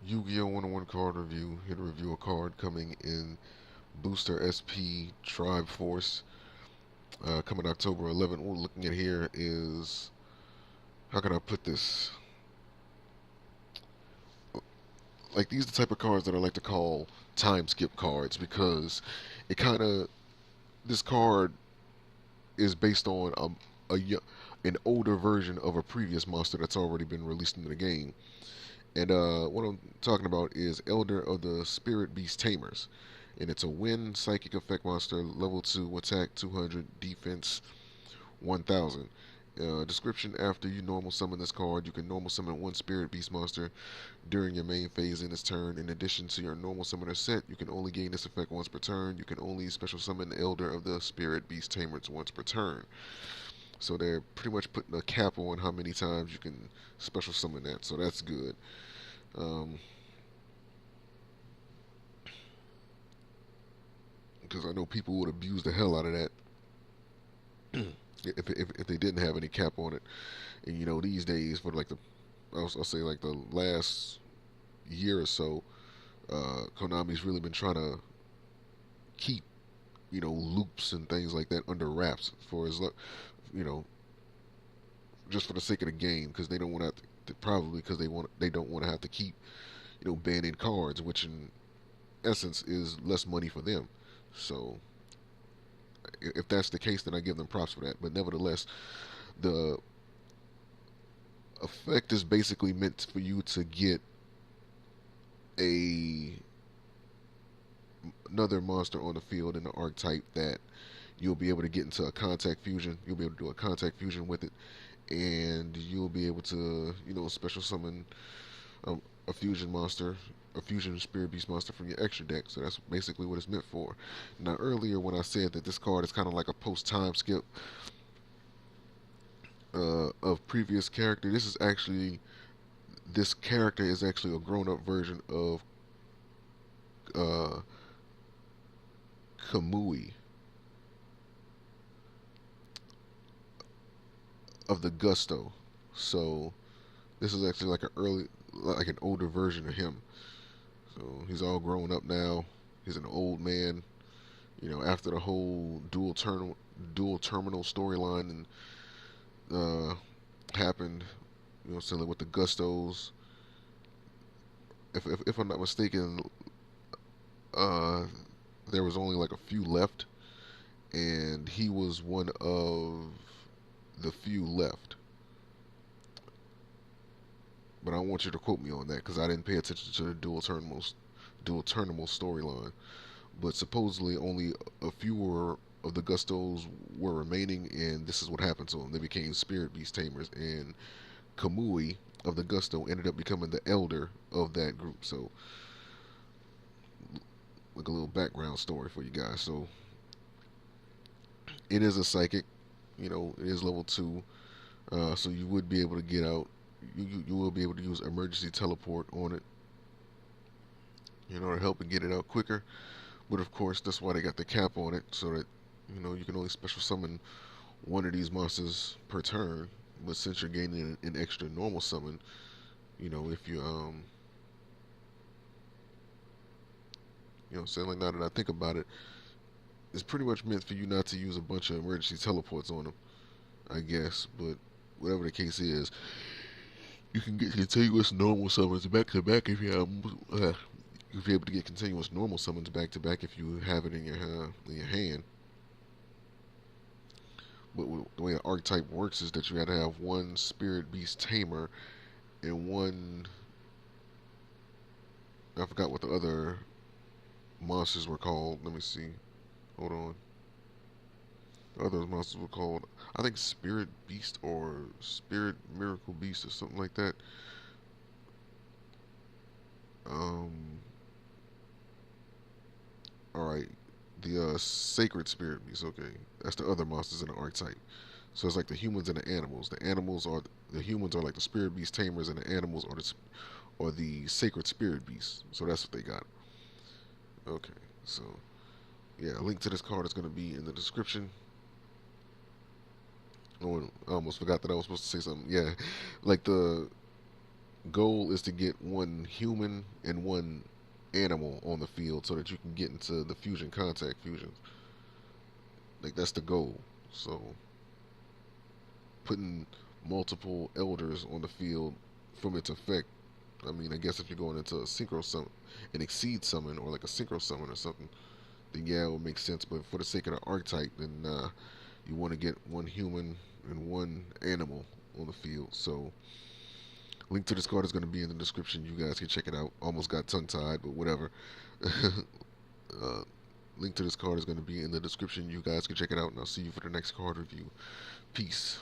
Yu-Gi-Oh! 101 card review. Here to review a card coming in Booster SP Tribe Force. Coming October 11th. What we're looking at here is, how can I put this? Like, these are the type of cards that I like to call time skip cards because it kind of, this card is based on an older version of a previous monster that's already been released into the game. And what I'm talking about is Elder of the Spirit Beast Tamers. And it's a wind psychic effect monster, level 2, attack 200, defense 1000. Description: after you normal summon this card, you can normal summon one Spirit Beast monster during your main phase in its turn. In addition to your normal summoner set, you can only gain this effect once per turn. You can only special summon Elder of the Spirit Beast Tamers once per turn. So they're pretty much putting a cap on how many times you can special summon that, so that's good. Um, because I know people would abuse the hell out of that if they didn't have any cap on it. And these days, for like I'll say like the last year or so, Konami's really been trying to keep loops and things like that under wraps for you know just for the sake of the game, because they don't want to, probably because they don't want to have to keep banning cards, which in essence is less money for them. So if that's the case, then I give them props for that. But nevertheless, the effect is basically meant for you to get a another monster on the field in the archetype that you'll be able to get into a contact fusion. You'll be able to do a contact fusion with it, and you'll be able to special summon a fusion monster, a fusion spirit beast monster from your extra deck. So that's basically what it's meant for. Now earlier when I said that this card is kind of like a post time skip of previous character, this character is actually a grown up version of uh, Kamui of the Gusto. So this is actually like an older version of him. So he's all grown up now. He's an old man. After the whole dual terminal storyline and happened, selling with the Gustos. If I'm not mistaken, uh, there was only like a few left, and he was one of the few left. But I want you to quote me on that because I didn't pay attention to the dual terminal storyline. But supposedly only a fewer of the Gustos were remaining, and this is what happened to them. They became Spirit Beast Tamers, and Kamui of the Gusto ended up becoming the elder of that group. So, like a little background story for you guys. So, it is a psychic. It is level 2. So you would be able to get out. You will be able to use emergency teleport on it, to help and get it out quicker. But of course, that's why they got the cap on it, so that you can only special summon one of these monsters per turn. But since you're gaining an extra normal summon, if saying, like, now that I think about it, it's pretty much meant for you not to use a bunch of emergency teleports on them, I guess. But whatever the case is, you can get continuous normal summons back to back if you have. You'll be able to get continuous normal summons back to back if you have it in your hand. But the way the archetype works is that you got to have one Spirit Beast Tamer and one. I forgot what the other monsters were called. Let me see. Hold on. The other monsters were called, I think, Spirit Beast or Spirit Miracle Beast or something like that. Um. All right. The Sacred Spirit Beast. Okay, that's the other monsters in the archetype. So it's like the humans and the animals. The humans are like the Spirit Beast Tamers, and the animals are the Sacred Spirit Beasts. So that's what they got. Okay. So yeah, a link to this card is going to be in the description. Oh, I almost forgot that I was supposed to say something. Yeah, like Goal is to get one human and one animal on the field so that you can get into the fusion contact fusions. Like that's the goal. So putting multiple elders on the field from its effect. I mean, I guess if you're going into a synchro summon, an exceed summon, or like a synchro summon or something, then yeah, it would make sense. But for the sake of the archetype, then you want to get one human and one animal on the field. So link to this card is going to be in the description. You guys can check it out. Almost got tongue tied, but whatever. uh, link to this card is going to be in the description. You guys can check it out, and I'll see you for the next card review. Peace.